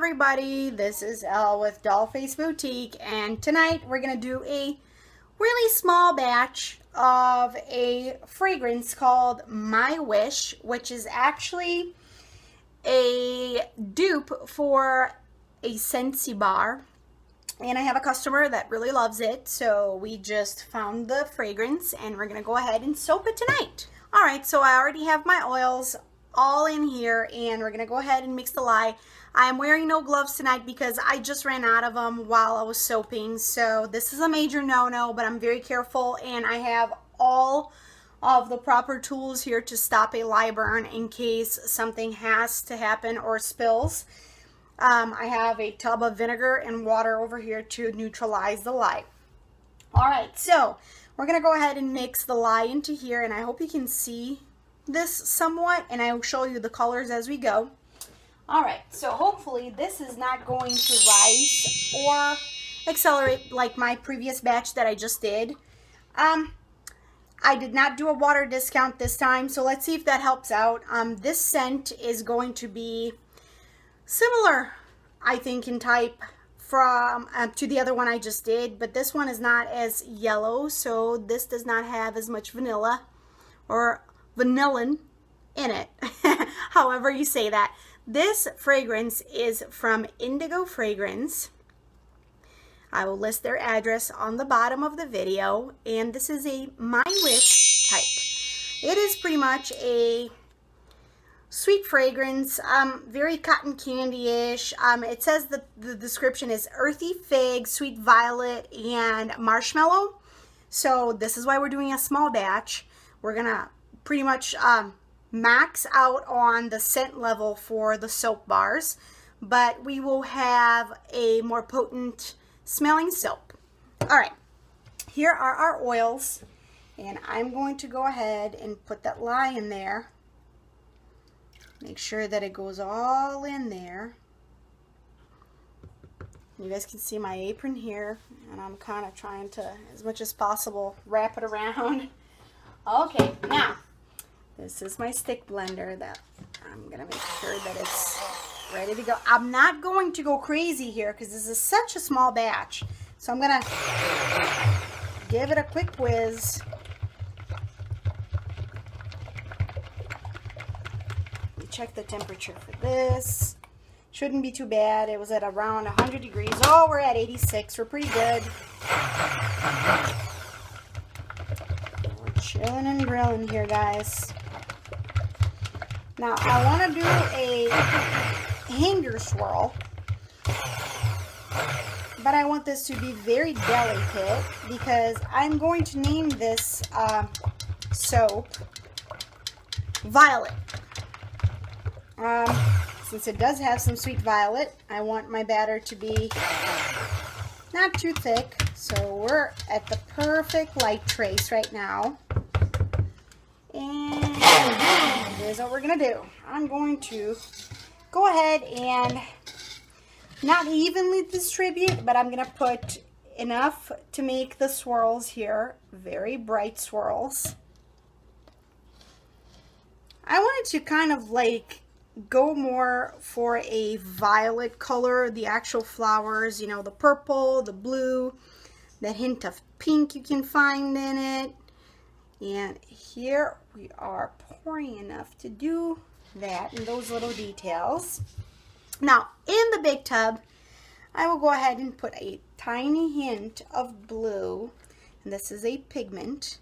everybody, this is Elle with Dollface Boutique, and tonight we're going to do a really small batch of a fragrance called My Wish, which is actually a dupe for a Scentsy bar. And I have a customer that really loves it, so we just found the fragrance and we're going to go ahead and soap it tonight. Alright, so I already have my oils all in here and we're going to go ahead and mix the lye. I'm wearing no gloves tonight because I just ran out of them while I was soaping, so this is a major no-no, but I'm very careful and I have all of the proper tools here to stop a lye burn in case something has to happen or spills. I have a tub of vinegar and water over here to neutralize the lye. Alright, so we're going to go ahead and mix the lye into here, and I hope you can see this somewhat, and I will show you the colors as we go. Alright, so hopefully this is not going to rise or accelerate like my previous batch that I just did. I did not do a water discount this time, so let's see if that helps out. This scent is going to be similar, I think, in type from to the other one I just did, but this one is not as yellow, so this does not have as much vanilla or vanillin in it. However you say that. This fragrance is from Indigo Fragrance. I will list their address on the bottom of the video, and this is a My Wish type. It is pretty much a sweet fragrance, very cotton candy-ish. It says that the description is earthy fig, sweet violet, and marshmallow. So this is why we're doing a small batch. We're gonna pretty much max out on the scent level for the soap bars, but we will have a more potent smelling soap. Alright, here are our oils, and I'm going to go ahead and put that lye in there. Make sure that it goes all in there. You guys can see my apron here, and I'm kind of trying to, as much as possible, wrap it around. Okay, now this is my stick blender that I'm going to make sure that it's ready to go. I'm not going to go crazy here because this is such a small batch. So I'm going to give it a quick whiz. Check the temperature for this. Shouldn't be too bad. It was at around 100 degrees. Oh, we're at 86. We're pretty good. We're chilling and grilling here, guys. Now, I want to do a hanger swirl, but I want this to be very delicate because I'm going to name this soap Violet. Since it does have some sweet violet, I want my batter to be not too thick, so we're at the perfect light trace right now. And here's what we're going to do. I'm going to go ahead and not evenly distribute, but I'm going to put enough to make the swirls here very bright swirls. I wanted to kind of like go more for a violet color, the actual flowers, you know, the purple, the blue, that hint of pink you can find in it. And here we are pouring enough to do that and those little details. Now, in the big tub, I will go ahead and put a tiny hint of blue, and this is a pigment.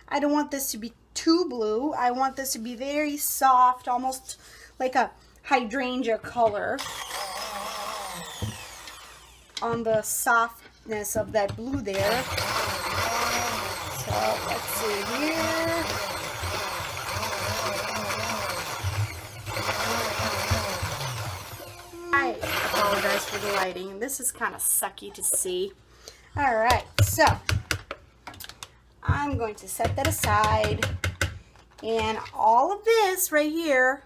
I don't want this to be too blue. I want this to be very soft, almost like a hydrangea color on the softness of that blue there. So let's see here. I apologize for the lighting. This is kind of sucky to see. Alright, so I'm going to set that aside, and all of this right here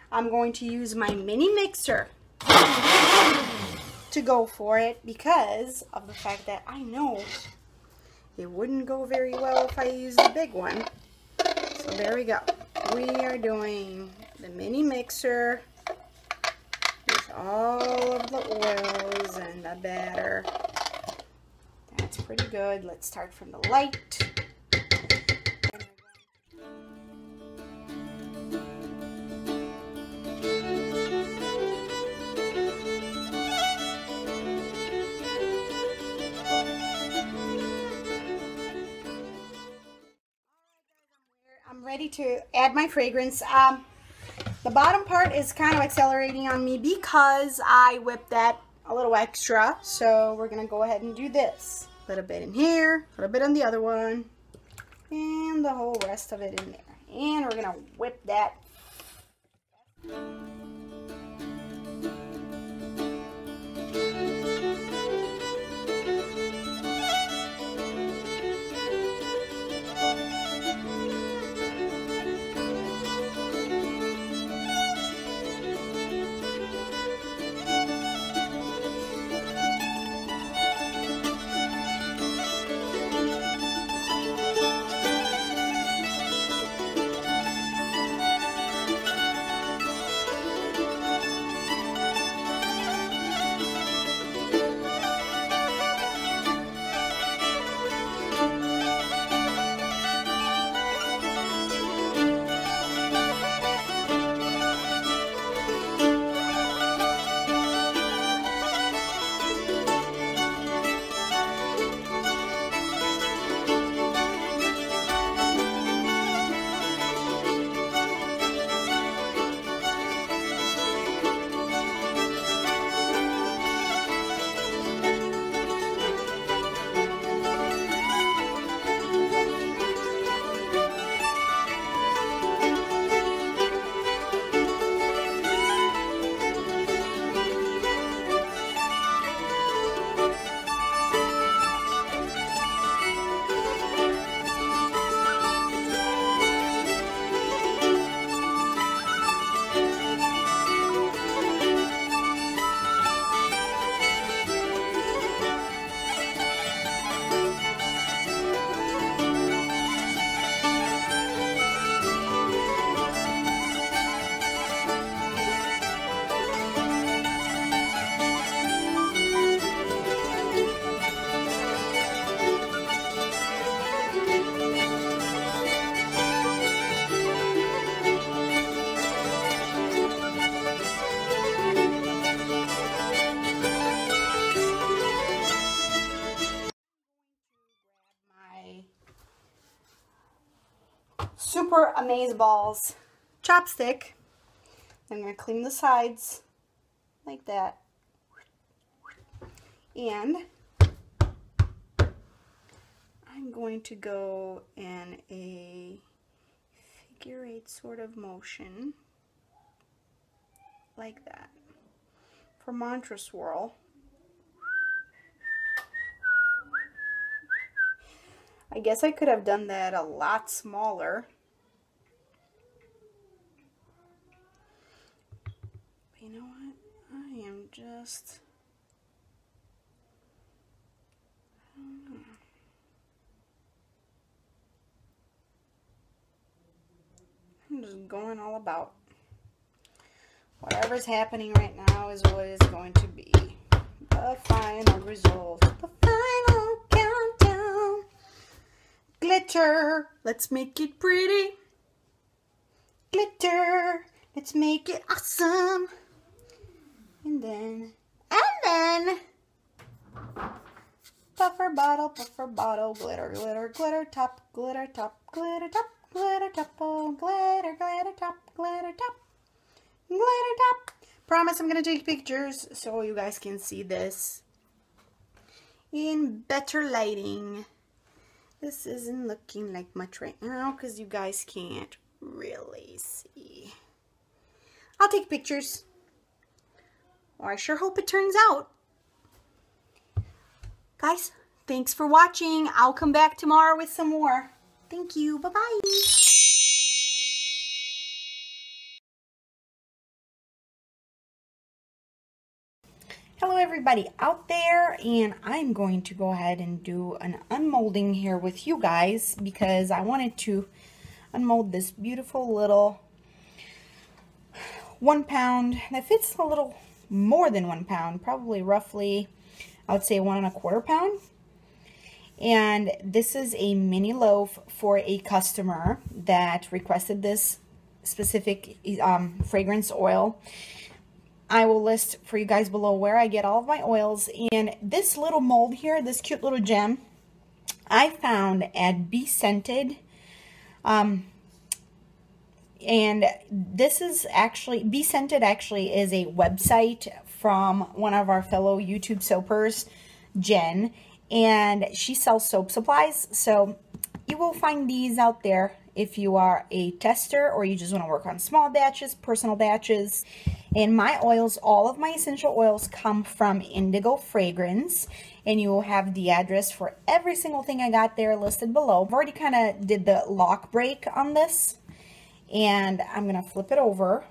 I'm going to use my mini mixer to go for it because of the fact that I know it wouldn't go very well if I used the big one. So there we go. We are doing the mini mixer with all of the oils and the batter. That's pretty good. Let's start from the light. I'm ready to add my fragrance. The bottom part is kind of accelerating on me because I whipped that a little extra. So we're going to go ahead and do this. A little bit in here, a little bit on the other one, and the whole rest of it in there. And we're going to whip that. Super Amazeballs chopstick. I'm going to clean the sides like that. And I'm going to go in a figure 8 sort of motion like that for mantra swirl. I guess I could have done that a lot smaller. But you know what? I am just... I don't know. I'm just going all about. Whatever's happening right now is what is going to be the final result. The final countdown. Glitter. Let's make it pretty. Glitter. Let's make it awesome. And then, puffer bottle, glitter, glitter, glitter top, glitter top, glitter top, glitter top, oh, glitter, glitter top, glitter top, glitter top. Promise I'm going to take pictures so you guys can see this in better lighting. This isn't looking like much right now because you guys can't really see. I'll take pictures. Or I sure hope it turns out. Guys, thanks for watching. I'll come back tomorrow with some more. Thank you. Bye-bye. Hello everybody out there, and I'm going to go ahead and do an unmolding here with you guys because I wanted to unmold this beautiful little 1 pound that fits a little more than 1 pound, probably roughly, I would say 1¼ pound. And this is a mini loaf for a customer that requested this specific fragrance oil. I will list for you guys below where I get all of my oils. And this little mold here, this cute little gem, I found at Be Scented. And this is actually, Be Scented actually is a website from one of our fellow YouTube soapers, Jen. And she sells soap supplies, so you will find these out there if you are a tester or you just want to work on small batches, personal batches. And my oils, all of my essential oils come from Indigo Fragrance, and you will have the address for every single thing I got there listed below. I've already kind of did the lock break on this, and I'm going to flip it over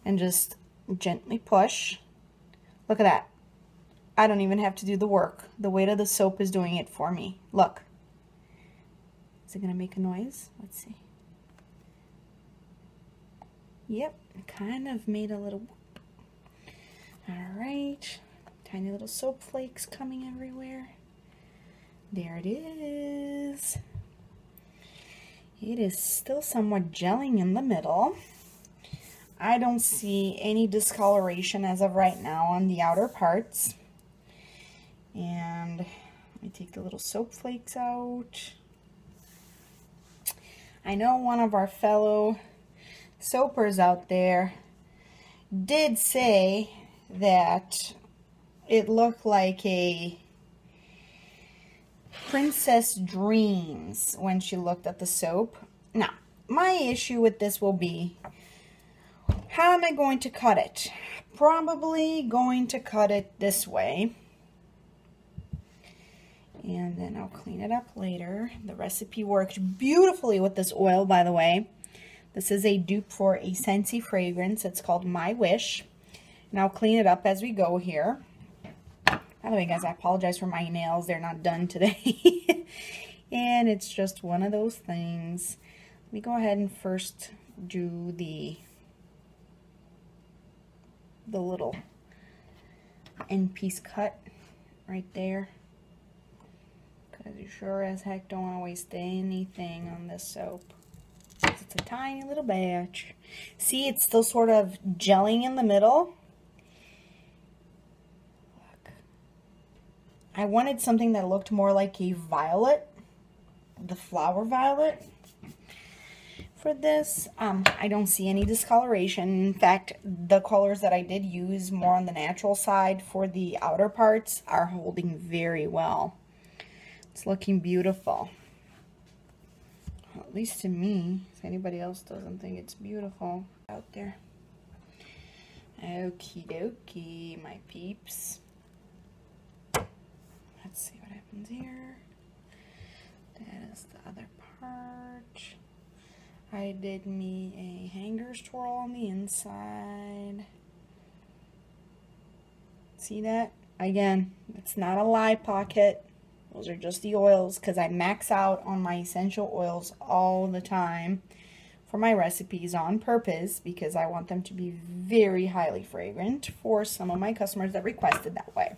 and just gently push. Look at that. I don't even have to do the work. The weight of the soap is doing it for me. Look. Is it going to make a noise? Let's see. Yep, it kind of made a little... Alright. Tiny little soap flakes coming everywhere. There it is. It is still somewhat gelling in the middle. I don't see any discoloration as of right now on the outer parts. And let me take the little soap flakes out. I know one of our fellow soapers out there did say that it looked like a Princess Dreams when she looked at the soap. Now, my issue with this will be, how am I going to cut it? Probably going to cut it this way. And then I'll clean it up later. The recipe worked beautifully with this oil, by the way. This is a dupe for a Scentsy fragrance. It's called My Wish. And I'll clean it up as we go here. By the way, guys, I apologize for my nails. They're not done today. And it's just one of those things. Let me go ahead and first do the little end piece cut right there. Because you sure as heck don't want to waste anything on this soap. It's a tiny little batch. See, it's still sort of gelling in the middle. Look. I wanted something that looked more like a violet. The flower violet. For this, I don't see any discoloration. In fact, the colors that I did use more on the natural side for the outer parts are holding very well. It's looking beautiful. Well, at least to me. If anybody else doesn't think it's beautiful out there. Okie dokie, my peeps. Let's see what happens here. That is the other part. I did me a hanger twirl on the inside. See that? Again, it's not a lie pocket. Those are just the oils because I max out on my essential oils all the time for my recipes on purpose because I want them to be very highly fragrant for some of my customers that requested that way.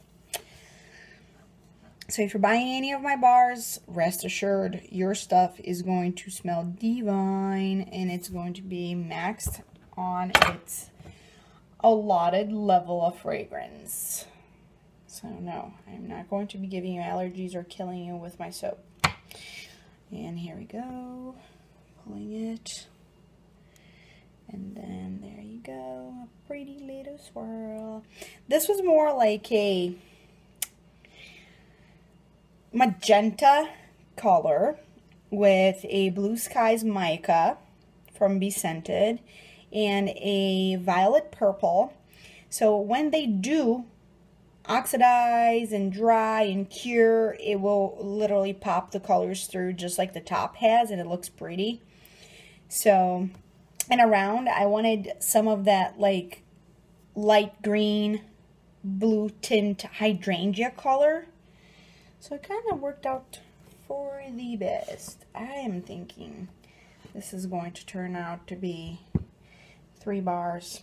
So if you're buying any of my bars, rest assured your stuff is going to smell divine and it's going to be maxed on its allotted level of fragrance. So no, I'm not going to be giving you allergies or killing you with my soap. And here we go, pulling it. And then there you go, a pretty little swirl. This was more like a magenta color with a Blue Skies mica from Be Scented and a violet purple. So when they do oxidize and dry and cure, it will literally pop the colors through just like the top has, and it looks pretty. So, and around I wanted some of that like light green blue tint hydrangea color, so it kind of worked out for the best. I am thinking this is going to turn out to be 3 bars.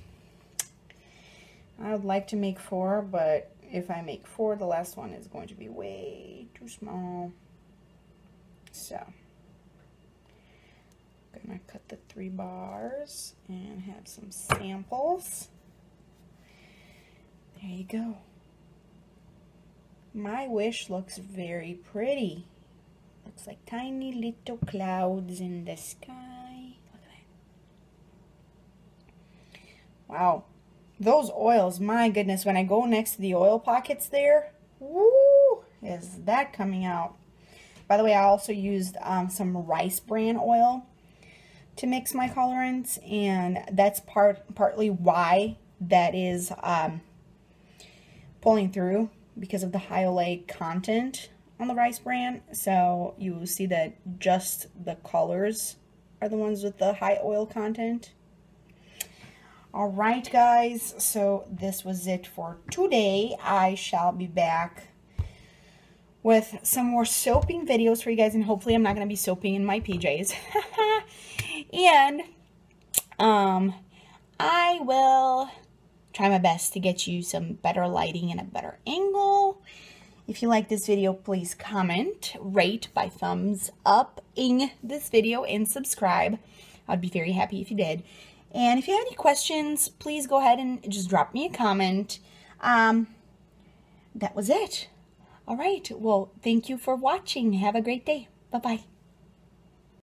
I would like to make 4, but if I make 4, the last one is going to be way too small. So, I'm going to cut the 3 bars and have some samples. There you go. My wish looks very pretty. Looks like tiny little clouds in the sky. Look at that. Wow. Those oils, my goodness, when I go next to the oil pockets there, woo, is that coming out. By the way, I also used some rice bran oil to mix my colorants, and that's partly why that is pulling through, because of the high oleic content on the rice bran. So you see that just the colors are the ones with the high oil content. All right, guys, so this was it for today. I shall be back with some more soaping videos for you guys, and hopefully I'm not going to be soaping in my PJs. And I will try my best to get you some better lighting and a better angle. If you like this video, please comment, rate by thumbs up in this video, and subscribe. I'd be very happy if you did. And if you have any questions, please go ahead and just drop me a comment. That was it. All right. Well, thank you for watching. Have a great day. Bye-bye.